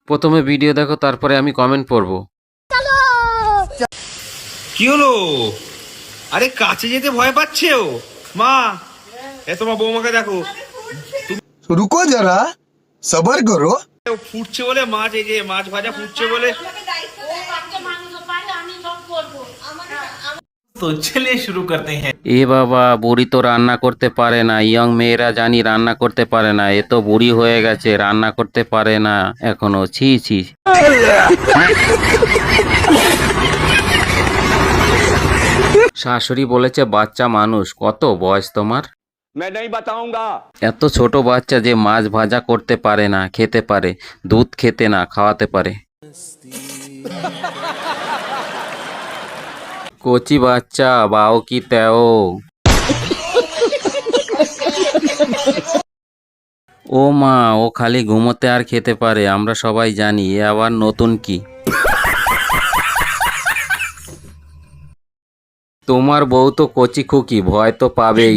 প্রথমে ভিডিও দেখো, তারপরে আমি কমেন্ট পড়বো। কি হলো? আরে কাছে যেতে ভয় পাচ্ছে ও। মা, তোমার বৌমাকে দেখো, रुको जरा सबर करो। ও ফুটছে বলে মাছ, এই যে মাছ ভাজা ফুটছে বলে। तो चलिए शुरू करते हैं। এ বাবা, বুড়ি তো রান্না করতে পারে না। ইয়ং মেয়েরা জানি রান্না করতে পারে না, এ তো বুড়ি হয়ে গেছে, রান্না করতে পারে না এখনো। ছি ছি। শাশুড়ি বলেছে বাচ্চা মানুষ। কত বয়স তোমার? এত ছোট বাচ্চা যে মাছ ভাজা করতে পারে না, খেতে পারে, দুধ খেতে না খাওয়াতে পারে। কচি বাচ্চা, বাও কি তেও। ও মা, ও খালি ঘুমোতে আর খেতে পারে, আমরা সবাই জানি। এ আবার নতুন কি? তোমার বউ তো কচি খুকি, ভয় তো পাবেই।